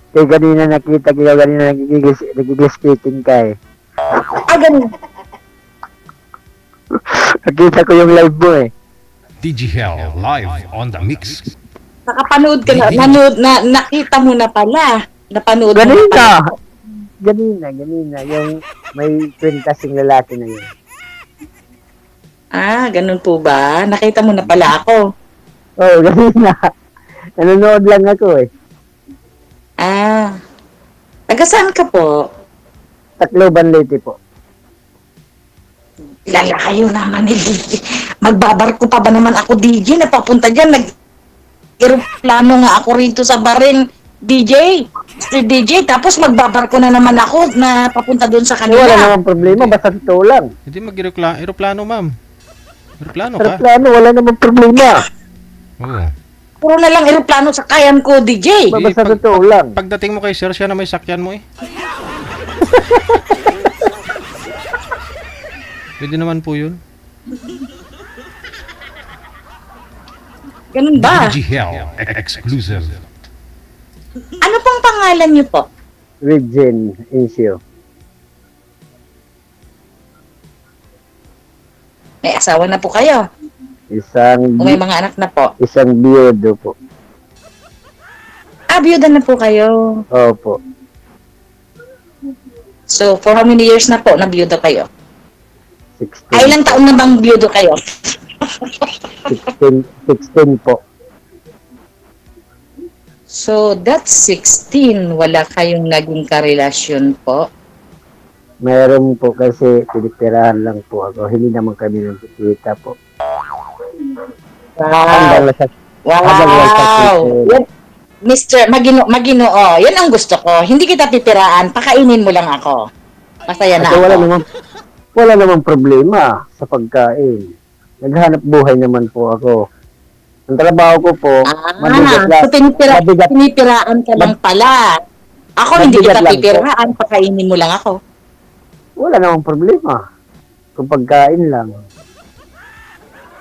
Kaya ganina nakita ko, ganina nagigiskiting ka eh. Ganun. Nakita ko yung live mo eh. DG live on the mix. Nakapanood ka na, nakita mo na pala. Napanood mo na pala. Ganina. Yung may kwintasing lalaki na yun. Ganun po ba? Nakita mo na pala ako. Oo, ganina. Nanonood lang ako eh. Taga saan ka po? Tacloban Leyte po. Lala kayo naman eh, DJ. Magbabarko pa ba naman ako, DJ? Napapunta dyan, nag-aeroplano nga ako rito sa Bahrain, DJ. Mr. DJ, tapos magbabarko na naman ako na papunta doon sa kanila. Wala namang problema, basta totoo lang. Hindi mag-aeroplano, ma'am. Aeroplano ka? Aeroplano, wala namang problema. Oo. Puro na lang aeroplano sa kayan ko, DJ. Basta totoo lang. Pagdating mo kay sir, siya na may sakyan mo eh. Pwede naman po yun. Ganun ba? DG exclusive. Ano pong pangalan niyo po? Regine Incio. May asawa na po kayo? O may mga anak na po? Isang biyodo po. Biyuda na po kayo. Opo. So, for how many years na po na biyuda kayo? 16. Ilang taon na bang biyudo kayo? 16 po. So, that's 16. Wala kayong naging karelasyon po? Mayroon po kasi pinipirahan lang po ako. Hindi naman kami nagkikita po. Wow! Yan, Mr. Maginoo, yan ang gusto ko. Hindi kita pipiraan, pakainin mo lang ako. Masaya na ako. Wala namang problema sa pagkain. Naghanap buhay naman po ako. Ang trabaho ko po, so pinipiraan ka lang pala. Ako hindi kita pipiraan, pakainin mo lang ako. Wala namang problema. Kung pagkain lang.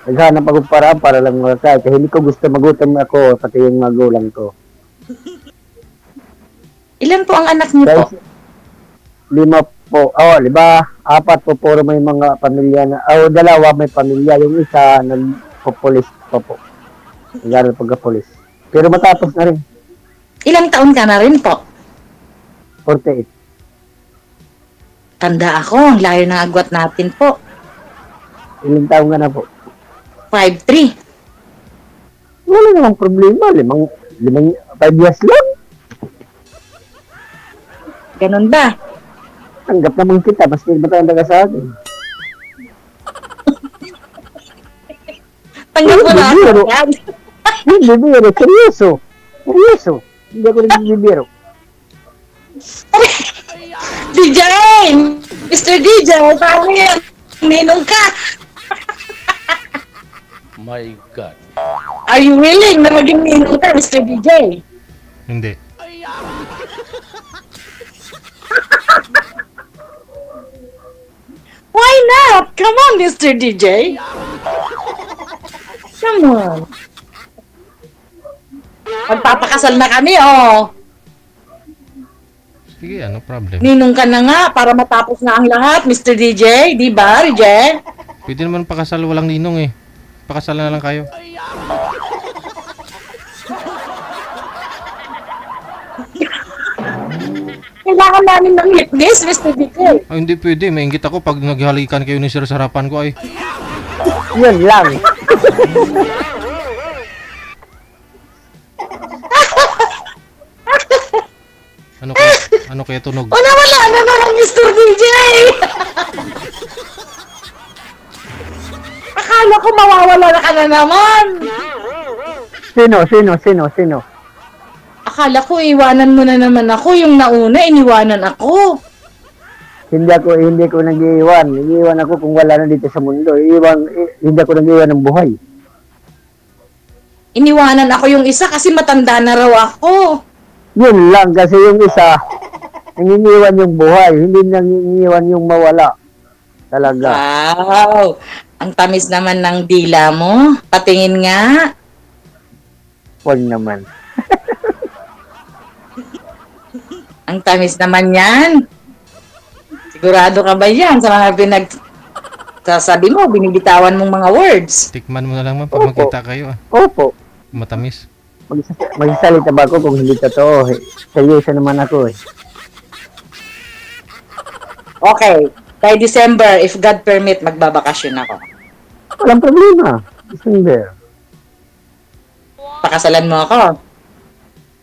Naghanap ako para lang makakain. Kasi hindi ko gusto magutom ako, pati yung magulang ko. Ilan po ang anak niyo po? 5 po. 4 po, puro may mga pamilya na, 2 may pamilya. Yung isa, nagpo-police pa po. Nag-aaral pagka-police. Pero matapos na rin. Ilang taon ka na rin po? 48. Tanda ako, ang layo ng agwat natin po. Ilang taon ka na po? 5'3". Wala namang problema. 5 years lang. Ganun ba? Tanggap naman kita. Mas hindi ba tayo sa akin? Tanggap mo na ako. Hindi biro. Seryoso. Hindi ako nagbibiro. DJ! Mr. DJ! Paano yan? Ninong ka! My God. Are you willing na maging ninong ka, Mr. DJ? Hindi. Why not? Come on, Mr. DJ. Come on. Magpapakasal na kami, oh. Sige, ano problem? Ninong ka na nga para matapos na ang lahat, Mr. DJ. Di ba, DJ? Pwede naman pakasal, walang ninong eh. Pakasal na lang kayo. Kailangan namin ng witness, Mr. DJ. Ay, hindi pwede. Maingit ako pag naghalikan kayo ni sir sa harapan ko ay. Yun lang. Ano kaya tunog? Wala na naman, Mr. DJ! Akala ko mawawala na ka na naman! Sino? Akala ko iwanan mo na naman ako, yung nauna iniwanan ako. Hindi ko nag-iwan. Nag-iwan ako kung wala na dito sa mundo. Hindi ako nag-iwan ng buhay. Iniwanan ako yung isa kasi matanda na raw ako. Yun lang kasi yung isa, nangingiwan yung buhay, hindi nangingiwan yung mawala. Talaga. Wow! Ang tamis naman ng dila mo. Patingin nga. Huwag naman. Ang tamis naman yan. Sigurado ka ba yan sa mga sasabi mo, binibitawan mong mga words? Tikman mo na lang ma'am pag Opo. magkita kayo ah. Opo. Matamis. Magsasalita ba ako kung hindi totoo? Seryoso naman ako eh. Okay. By December, if God permit, magbabakasyon ako. Walang problema. December. Pakasalan mo ako.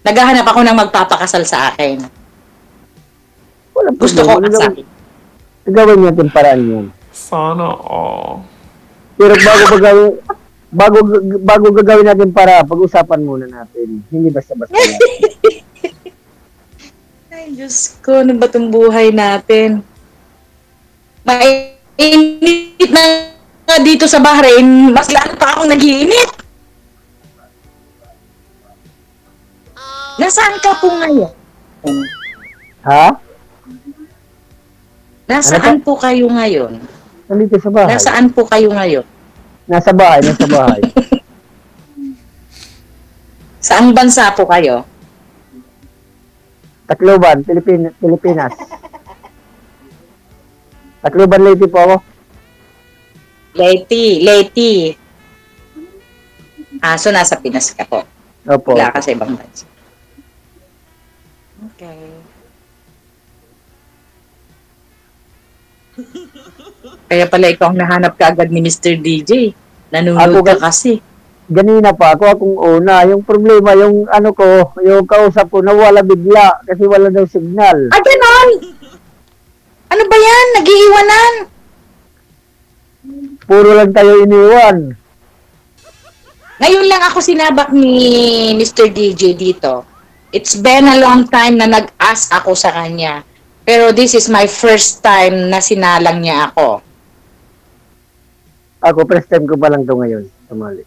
Naghahanap ako ng magpapakasal sa akin. Walang Gusto ko problema. kasal. Gawin natin paraan yun. Sana all. Pero bago gagawin natin para pag-usapan muna natin. Hindi basta-basta yan. Ay, Diyos ko, ano ba itong buhay natin? Mainit na nga dito sa Bahrain, mas lalo pa akong nag-iinit. Nasaan ka po ngayon? Ha? Nasaan po kayo ngayon? Nandito sa bahay. Nasaan po kayo ngayon? Nasa bahay, nasa bahay. Saang bansa po kayo? Tacloban, Pilipinas. Tacloban, Leyte po ako. Leyte. So nasa Pinas ka po. Opo. Wala ka sa ibang bansa. Okay. Kaya pala ikaw ang nahanap ka agad ni Mr. DJ. Nanonood ka kasi. Ganina pa akong una. Yung problema, yung yung kausap ko nawala bigla kasi wala daw signal. Ah, ganon! Ano ba yan? Nag-iiwanan? Puro lang tayo iniwan. Ngayon lang ako sinabak ni Mr. DJ dito. It's been a long time na nag-ask ako sa kanya. Pero this is my first time na sinalang niya ako. Ako, first time ko pa lang to ngayon. Tumali.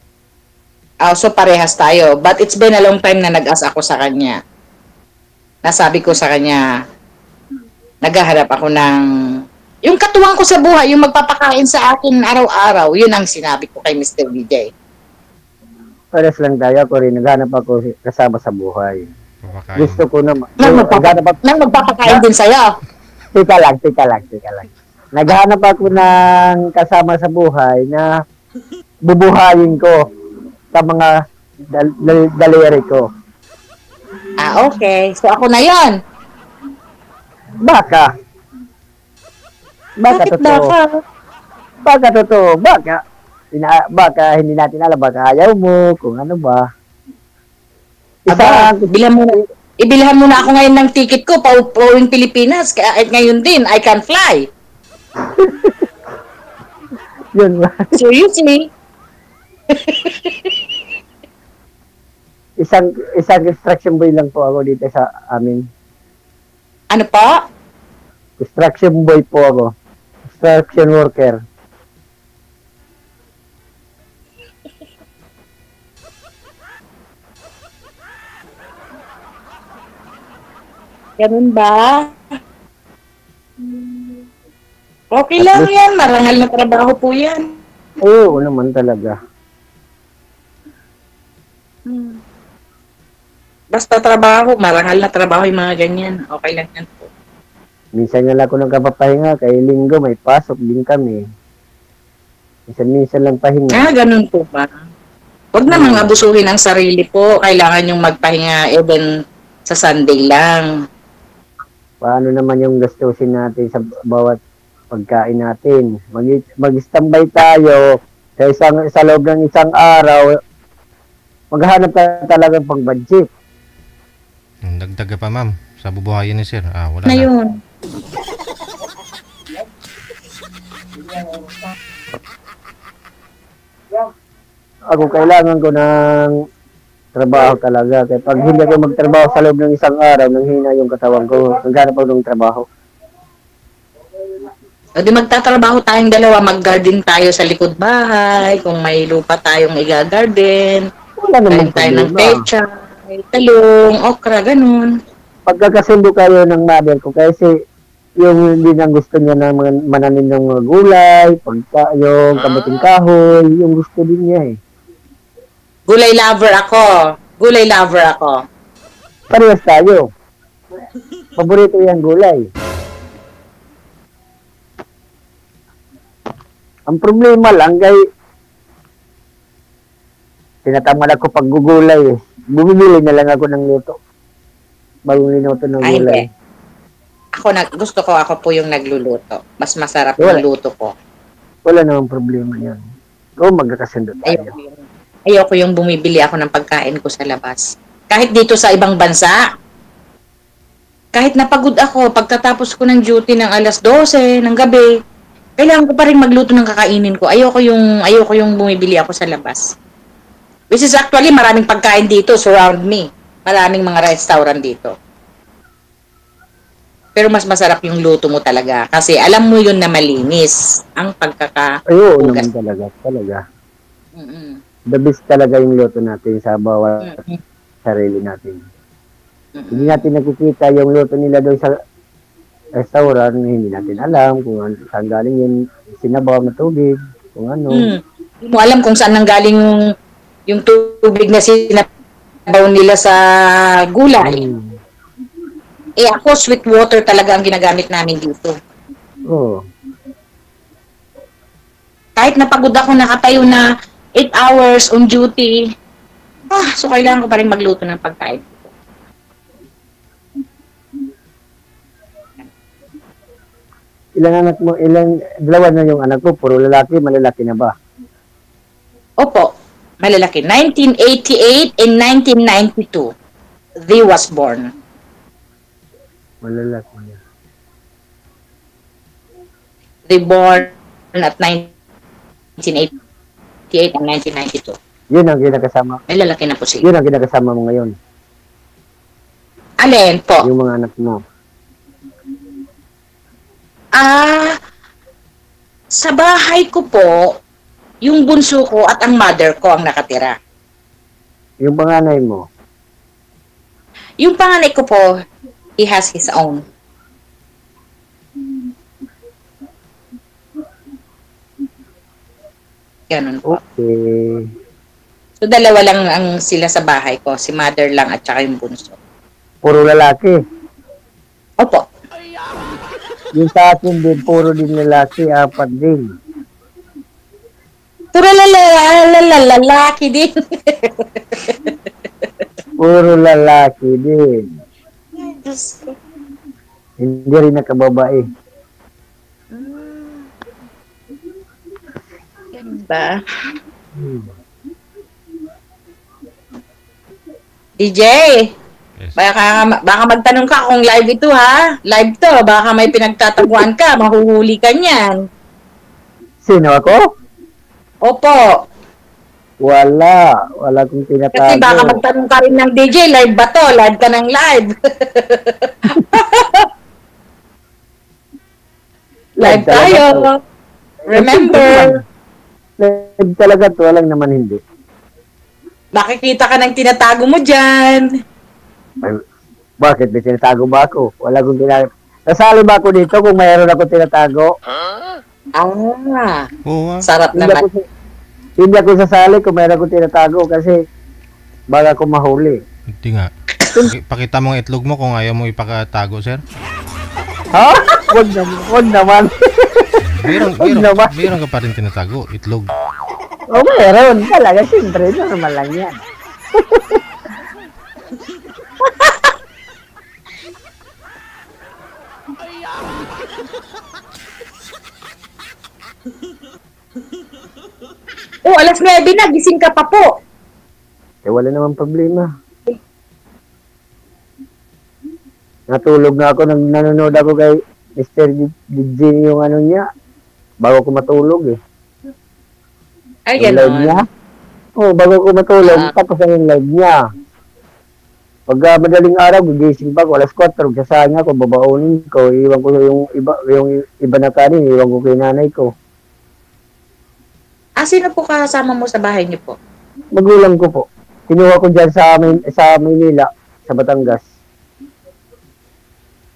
So parehas tayo. But it's been a long time na nag-ask ako sa kanya. Nasabi ko sa kanya, naghaharap ako ng... Yung katuwang ko sa buhay, yung magpapakain sa akin araw-araw, yun ang sinabi ko kay Mr. DJ. Pares lang tayo. Ako rin, naghanap ako kasama sa buhay. Papakain. Gusto ko naman. Nang magpapakain din sa'yo. Tika lang. Naghanap ako ng kasama sa buhay na bubuhayin ko sa mga daliri ko. Okay. So ako na yon. Baka Bakit totoo. Baka totoo. Baka hindi natin alam. Baka ayaw mo. Kung ano ba. Aba, ibilhan mo na ako ngayon ng ticket ko pauwing Pilipinas. Kaya ngayon din, I can fly. Yun ba? Seriously? isang construction boy lang po ako dito sa amin. Ano pa? Construction boy po ako. Construction worker. Ganun ba? Okay lang yan. Marangal na trabaho po yan. Oo naman talaga. Basta trabaho, marangal na trabaho yung mga ganyan. Okay lang yan po. Minsan nga lang ako ng kapapahinga. Kay linggo may pasok din kami. Minsan lang pahinga. Ganun po ba? Huwag namang abusuhin ang sarili po. Kailangan yung magpahinga even sa Sunday lang. Paano naman yung gastusin natin sa bawat pagkain natin? Mag-standby tayo sa loob ng isang araw. Maghanap ka talagang pang-budget. Dagdag ka pa ma'am sa bubuhayin ni sir. Wala Na na. yun. Ako kailangan ko ng trabaho talaga. Kaya pag hindi ako magtrabaho sa loob ng isang araw, nanghina yung katawan ko. Naghanap ako ng trabaho. O di magtatrabaho tayong dalawa, mag-garden tayo sa likod bahay, kung may lupa tayong i-garden, Wala namang tayo ng problema. pecha, talong, okra, ganun. Pagkakasundo kayo ng mother ko kasi yung hindi nang gusto niya na mananim ng mga gulay, yung kamuting kahoy, yung gusto din niya eh. Gulay lover ako. Parehas tayo. paborito yan gulay. Ang problema lang kay tinatamad ako pag gugulay eh. Bumibili na lang ako ng luto. Bagong linuto ng Ay, gulay. hindi. Gusto ko ako po yung nagluluto. Mas masarap Wala. yung luto ko. Wala namang problema yan. O magkakasundo tayo. Ayoko yung bumibili ako ng pagkain ko sa labas. Kahit dito sa ibang bansa. Kahit napagod ako, pagtatapos ko ng duty ng alas 12 ng gabi, kailangan ko pa rin magluto ng kakainin ko. Ayoko yung bumibili ako sa labas. Which is actually maraming pagkain dito surround me. Maraming mga restaurant dito. Pero mas masarap yung luto mo talaga. Kasi alam mo yun na malinis ang Ayun pagkakahugas. naman talaga. Mm-mm. The best talaga yung luto natin sa bawat Mm-mm. sarili natin. Mm-mm. Hindi natin nakikita yung luto nila doon sa restaurant, hindi natin alam kung saan galing yung sinabaw na tubig, kung ano. Hindi mo alam kung saan nanggaling yung tubig na sinabaw nila sa gulay. Eh ako, sweet water talaga ang ginagamit namin dito. Oo. Kahit napagod ako, nakatayo na 8 hours on duty, so kailangan ko pa rin magluto ng pagkain. Dalawa na yung anak ko, puro lalaki, malalaki na ba? Opo, malalaki. 1988 and 1992, they was born. Malalaki na. They born at 1988 and 1992. Yun ang ginakasama. May lalaki na po sila. Yun ang ginakasama mo ngayon. Alin po? Yung mga anak mo. Sa bahay ko po, yung bunso ko at ang mother ko ang nakatira. Yung panganay mo. Yung panganay ko po, he has his own. Ganun po. Okay. So, dalawa lang ang sila sa bahay ko. Si mother lang at saka yung bunso. Puro lalaki. Opo. Yung sa akin din, puro din lalaki, 4 din. Puro lalaki din. Puro lalaki din. Ay, Diyos ko. Hindi rin nakababae. Ganun ba? DJ, Yes. baka magtanong ka kung live ito ha. Live to, baka may pinagtataguan ka, mahuhuli ka niyan. Sino ako? Opo. Wala kong tinatago. Kasi baka magtanong ka rin ng DJ, live ba to? Live ka ng live. Live tayo. Remember, Live talaga to, walang naman hindi. makikita ka ng tinatago mo dyan. Ay, bakit? May tinatago ba ako? Wala kong tinatago. Nasali ba ako dito kung mayroon ako tinatago? Oo, Sarap Hindi naman. hindi ako sasali kung mayroon akong tinatago kasi baka ako mahuli. hindi nga. Pakita mo ang itlog mo kung ayaw mo ipakatago, sir. Ha? Huwag naman. Mayroon ka pa rin tinatago, itlog. O mayroon talaga. Siyempre, normal lang yan. Oh, alas 9 na, gising ka pa po. Eh, wala namang problema. Natulog na ako, nanonood ako kay Mr. DJ yung ano niya. Bago ko matulog eh. Ay, Yung live niya. Oo, bago ko matulog, tapos ang live niya. Pag madaling araw, gigising pa ako, alas 4, magsasanya ko, babaunin ko, iwan ko yung iba na kanin, iwan ko kay nanay ko. Sino po kasama mo sa bahay niyo po? Magulang ko po. Kinuha ko dyan sa Maynila, sa Batangas.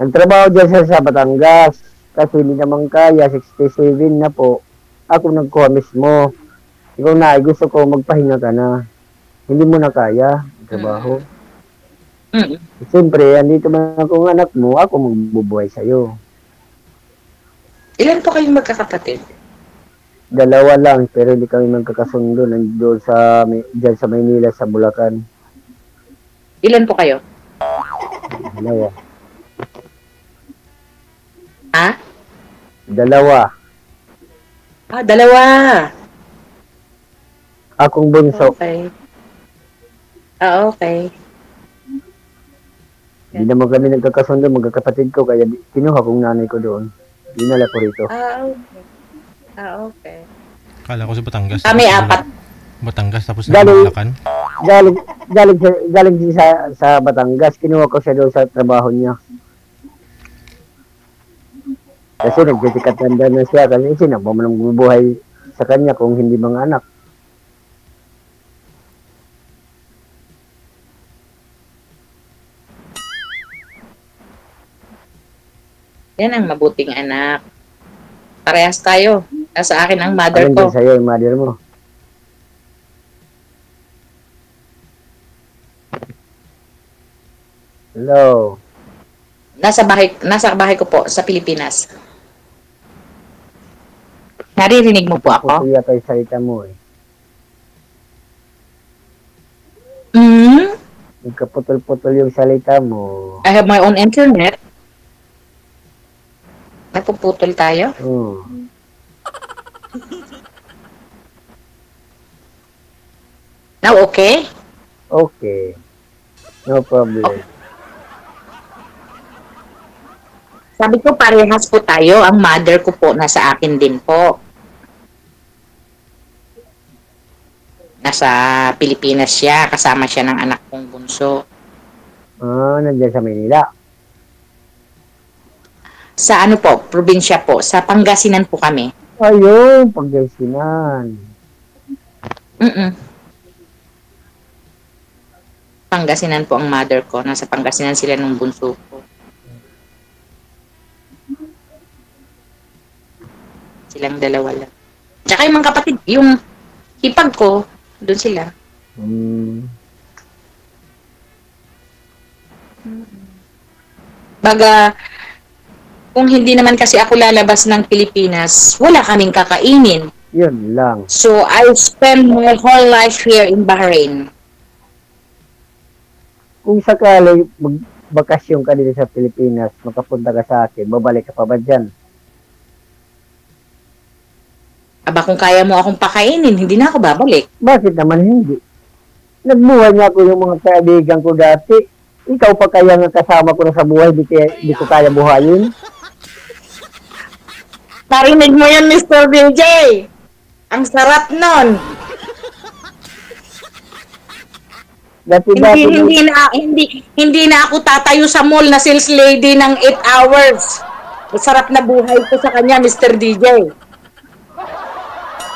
Nagtrabaho dyan sa Batangas. Kasi hindi naman kaya, 67 na po. Ako nagkuha mismo. Ikaw na, gusto ko magpahinga ka na. Hindi mo na kaya, trabaho. Mm. Siyempre, andito man akong anak mo, ako magbubuhay sa'yo. Ilan po kayong magkakapatid? Dalawa lang, pero hindi kami magkakasundo nandoon dyan sa Maynila, sa Bulacan. Ilan po kayo? Dalawa. Ha? Dalawa. Dalawa. Akong bunso. Okay. Okay. Hindi naman kami nagkakasundo, magkakapatid ko, kaya kinuha kong nanay ko doon. Dinala ko rito. Okay. Okay. Kala ko sa Batangas. Kami tapos apat. Batangas tapos sa Galing- Bulacan. Galing siya sa Batangas, kinuha ko siya doon sa trabaho niya. Kasi nagsisikatanda na siya, kasi sino ba man ang bubuhay sa kanya kung hindi mga anak. Yan ang mabuting anak. Parehas tayo. Nasa akin ang mother Alin ko. din sa'yo yung mother mo? Hello. Nasa bahay ko po sa Pilipinas. Naririnig mo po Puto ako? yata yung salita mo eh. Hmm? Nagkaputol-putol yung salita mo. I have my own internet. Nagpuputol tayo? Hmm. Now, okay? Okay. No problem. Sabi ko, parehas po tayo. Ang mother ko po, nasa akin din po. Nasa Pilipinas siya. Kasama siya ng anak kong bunso. Nandiyan sa Manila. Sa ano po, probinsya po. Sa Pangasinan po kami. Ayun, Pangasinan. Mm-mm. Pangasinan po ang mother ko. Nasa Pangasinan sila ng bunso ko. Silang dalawa lang. Tsaka yung mga kapatid, yung hipag ko, doon sila. Hmm. Baga, kung hindi naman kasi ako lalabas ng Pilipinas, wala kaming kakainin. Yun lang. So, I spend my whole life here in Bahrain. Kung sakali magbakasyon ka dito sa Pilipinas, makapunta ka sa akin, babalik ka pa ba dyan? Aba, kung kaya mo akong pakainin, hindi na ako babalik. Bakit naman hindi? Nagbuhay nga ako yung mga kaibigan ko dati. Ikaw pa kaya nga kasama ko na sa buhay, di ko kaya buhayin. Narinig mo yan, Mr. BJ! Ang sarap nun! Dati-dati, Hindi na ako tatayo sa mall na sales lady ng 8 hours. Masarap na buhay ko sa kanya, Mr. DJ.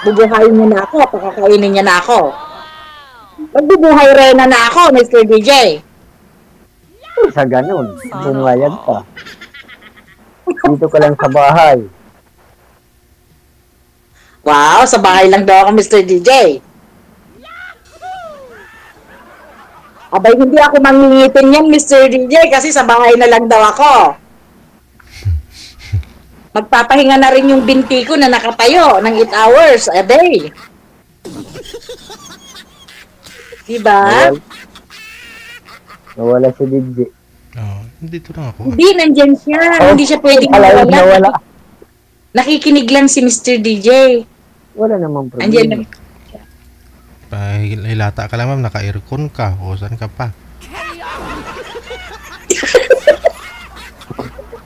Bubuhayin niya na ako, pakakainin niya na ako. Magbubuhay rin na ako, Mr. DJ. sa ganun, pumayag pa. Dito ka lang sa bahay. Wow, sa bahay lang daw ako, Mr. DJ. Abay, hindi ako mangingitin yan, Mr. DJ, kasi sa bahay na lang daw ako. Magpapahinga na rin yung binti ko na nakatayo ng 8 hours a day. Diba? Nawala si DJ. Dito lang ako. Hindi, nandyan siya. Hindi siya pwedeng Nawala. mawala. Nakikinig lang si Mr. DJ. Wala namang Andyan problema. lang. Hilata ka lang, ma'am. Naka-aircon ka. O, saan ka pa?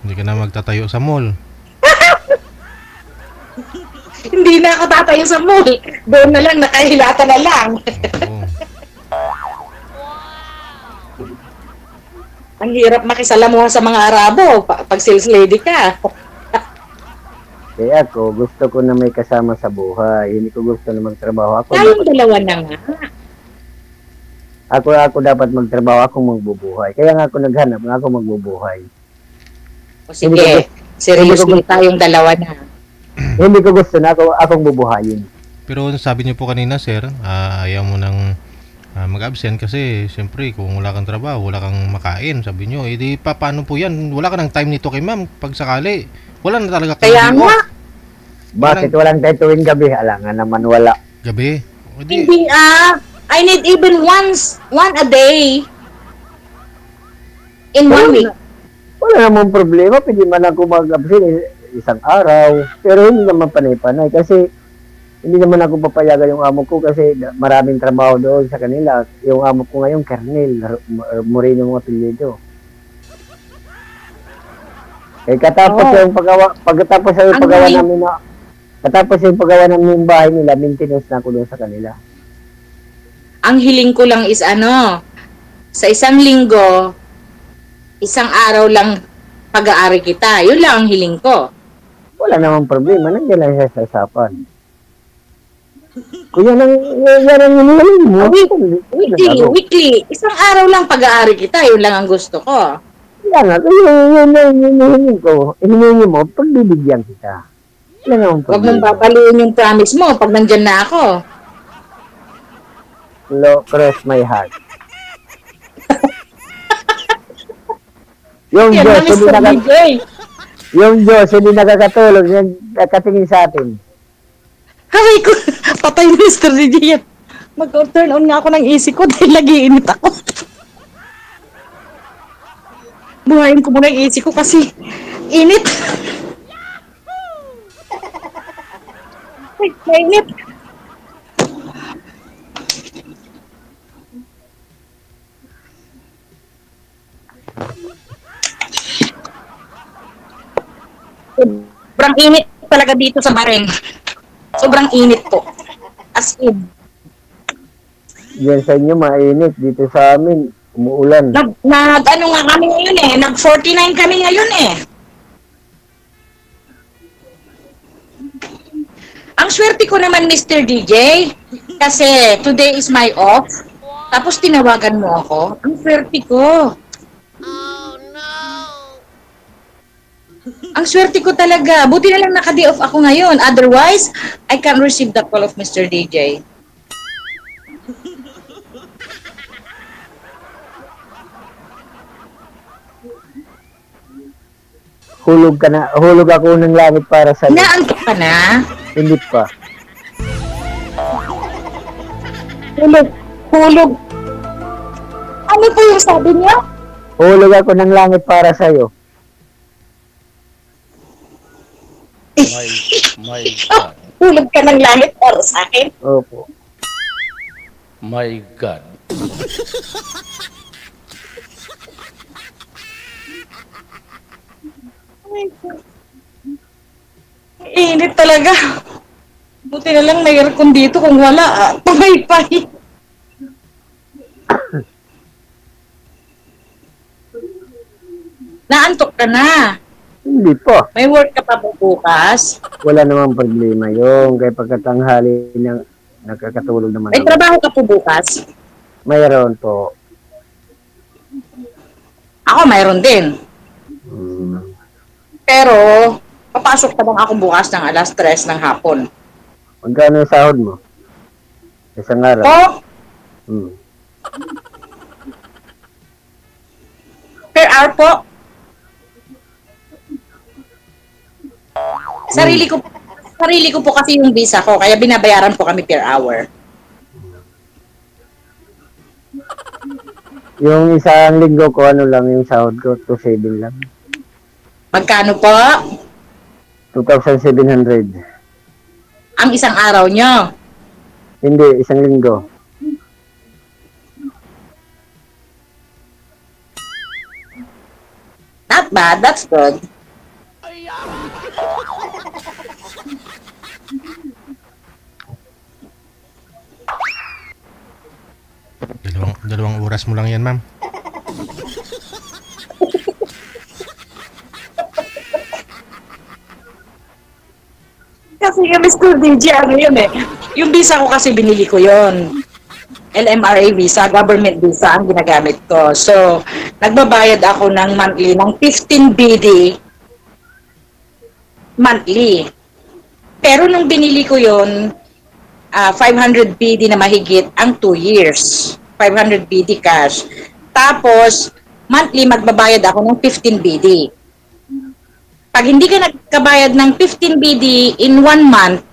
Hindi ka na magtatayo sa mall. Hindi na ako tatayo sa mall. Doon na lang, nakahilata na lang. Oo. Ang hirap makisalamuha sa mga Arabo pag sales lady ka. Kaya ako, gusto ko na may kasama sa buhay. Hindi ko gusto na magtrabaho. Tayong dalawa na nga. Ako dapat magtrabaho, ako magbubuhay. Kaya nga ako naghanap, nga ako magbubuhay. O sige, seriously tayong dalawa na. Hindi ko gusto na akong bubuhayin. Pero sabi niyo po kanina, sir, ayaw mo ng mag-absent kasi siyempre kung wala kang trabaho, wala kang makain, sabi nyo, di paano po yan? Wala ka ng time nito kay ma'am pag sakali. Wala na talaga kayo Kaya day nga, off. Bakit walang tayo tuwing gabi? Alangan naman wala. Gabi. O di, hindi I need even one a day. In 1 week. Wala namang problema. Pwede man ako mag-absent isang araw. Pero hindi naman panay-panay. Kasi hindi naman ako papayagan yung amo ko kasi maraming trabaho doon sa kanila. Yung amo ko ngayon, Kernel, Moreno mga apelyido. Eh, pagkatapos yung paggawa namin na, katapos yung paggawa namin yung bahay nila, maintenance na ako doon sa kanila. Ang hiling ko lang is sa isang linggo, isang araw lang pag-aari kita. Yun lang ang hiling ko. Wala namang problema. Nandiyan lang siya sa usapan. Kung yan ang hinihiling mo. Weekly. Isang araw lang pag-aari kita. Yun lang ang gusto ko. Yan nga. Yun ang hinihiling ko. Hinihiling mo, pagbibigyan kita. Wala namang Huwag problema. mong babaliin yung promise mo pag nandyan na ako. Cross my heart. Yung Yan Diyos, na, Mr. DJ. yung Diyos, hindi nakakatulog, yung nakatingin sa atin. Haray ko, patay Mr. DJ yan. Mag-turn on nga ako ng AC ko dahil nag-iinit ako. Buhayin ko muna yung AC ko kasi init. Ay, mainit. Sobrang init talaga dito sa Bahrain. Sobrang init po. As in. Diyan sa inyo, mainit. Dito sa amin, umuulan. Ano nga kami ngayon nag-49 kami ngayon Ang swerte ko naman, Mr. DJ, kasi today is my off. Tapos tinawagan mo ako. Ang swerte ko. Ang swerte ko talaga. Buti na lang naka-day off ako ngayon. Otherwise, I can't receive the call of Mr. DJ. Hulog ako ng langit para sa iyo. Naantok ka na? Hindi pa. Hulog. Ano po yung sabi niya? Hulog ako ng langit para sa iyo. My God. Hulog ka ng langit para sa akin? Opo. My God. Init talaga. Buti na lang may aircon dito kung wala. Pamay-pay. Naantok ka na. Hindi pa. May work ka pa bukas. Wala namang problema yung kaya pagkatanghali ng nakakatulog naman May ako. trabaho ka po bukas. Mayroon po. Ako mayroon din. Pero, papasok pa lang ako bukas ng alas 3 ng hapon. Magkano yung sahod mo? Isang araw. So, Hmm. per hour po. Sarili ko po kasi yung visa ko, kaya binabayaran po kami per hour. Yung isang linggo ko, ano lang yung sahod ko? 2,700 lang. Magkano po? 2,700. Ang isang araw nyo? Hindi, isang linggo. Not bad, that's good. Dalawang oras mo lang yan, ma'am. Kasi yung Mr. DJ, ano yun yung visa ko kasi binili ko yon. LMRA visa, government visa ang ginagamit ko. So, nagbabayad ako ng monthly ng 15 BD monthly. Pero nung binili ko yon, 500 BD na mahigit ang 2 years. 500 BD cash. Tapos, monthly magbabayad ako ng 15 BD. Pag hindi ka nagkabayad ng 15 BD in 1 month,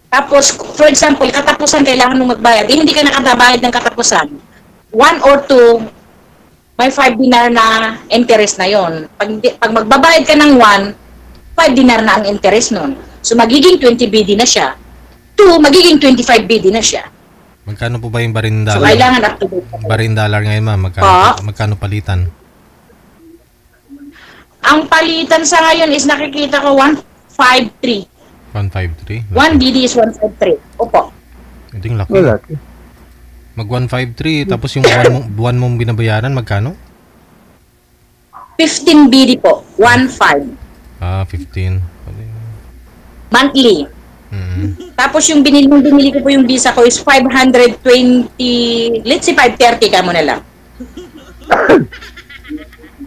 tapos, for example, katapusan kailangan mong magbayad, hindi ka nakabayad ng katapusan, 1 or 2, may 5 dinar na interest na yon. Pag magbabayad ka ng 1, 5 dinar na ang interest nun. So, magiging 20 BD na siya. 2, magiging 25 BD na siya. Magkano po ba yung barindalar? So, kailangan up to date. Barindalar ngayon, ma'am. Magkano palitan? Ang palitan sa ngayon is nakikita ko 153. 153? 1 BD is 153. Opo. Ito yung laki. Wala. Mag 153, tapos yung buwan mong binabayaran, magkano? 15 BD po. 1.5. 15. Monthly. Tapos yung binili ko po yung visa ko is 520, let's say 530 ka muna lang.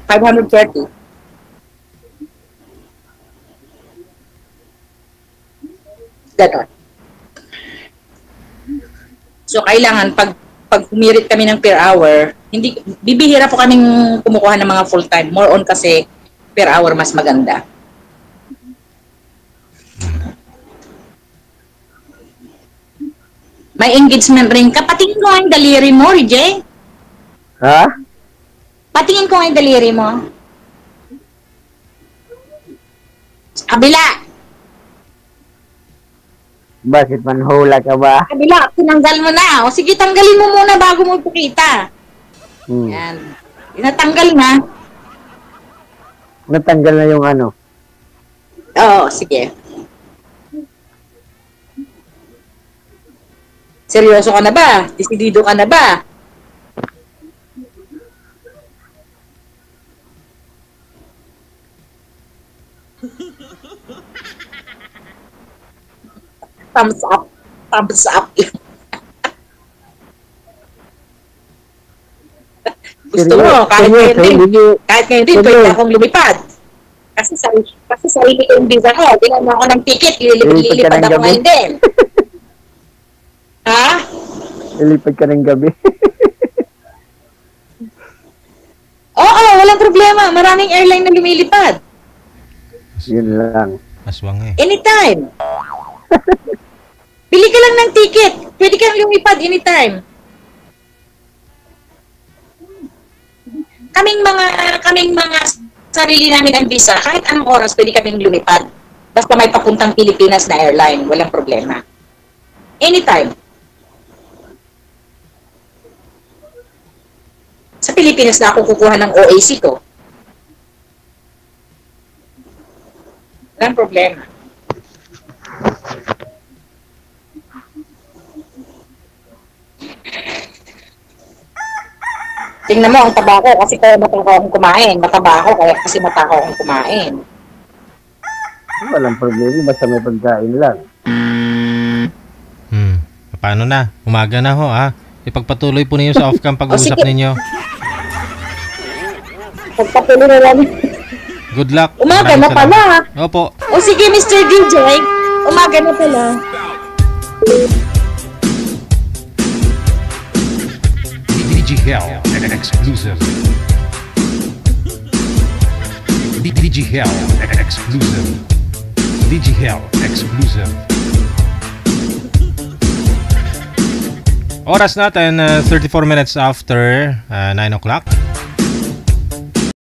530. Ganon. So kailangan pag humirit kami ng per hour, hindi bibihira po kaming kumukuha ng mga full time. More on kasi per hour mas maganda. May engagement ring ka. Patingin ko nga yung daliri mo, Rijay. Ha? Patingin ko nga yung daliri mo. Kabila. Bakit manhula ka ba? Kabila, tinanggal mo na. O sige, tanggalin mo muna bago mo ipakita. Hmm. Yan. Tinatanggal na. Natanggal na yung ano. Oo, sige. Seryoso ka na ba? Desidido ka na ba? Thumbs up. Thumbs up. Gusto mo, kahit ngayon din, pwede akong lumipad. Kasi sarili ko yung visa ko. Bilang mo ako ng ticket, lilipad ako ngayon din. Ha? Ilipad ka ng gabi. Oo, walang problema. Maraming airline na lumilipad. Yun lang. Aswang eh. Anytime. Bili ka lang ng ticket. Pwede kang lumipad anytime. Kaming mga sarili namin ang visa, kahit anong oras pwede kaming lumipad. Basta may papuntang Pilipinas na airline, walang problema. Anytime. Sa Pilipinas na ako kukuha ng OAC ko. Walang problema. Tingnan mo, ang taba ko kasi kaya matakaw akong kumain. Mataba ako kaya kasi matakaw akong kumain. Walang problema. Basta may pagkain lang. Paano na? Umaga na ho, ha? Ipagpatuloy po ninyo sa off-cam pag-uusap ninyo. Pagpatuloy na lang. Good luck. Umaga na pala. Opo. O sige, Mr. DJ. Umaga na pala. DJ Hell exclusive. DJ Hell exclusive. DJ Hell exclusive. Oras natin, 34 minutes after 9 o'clock.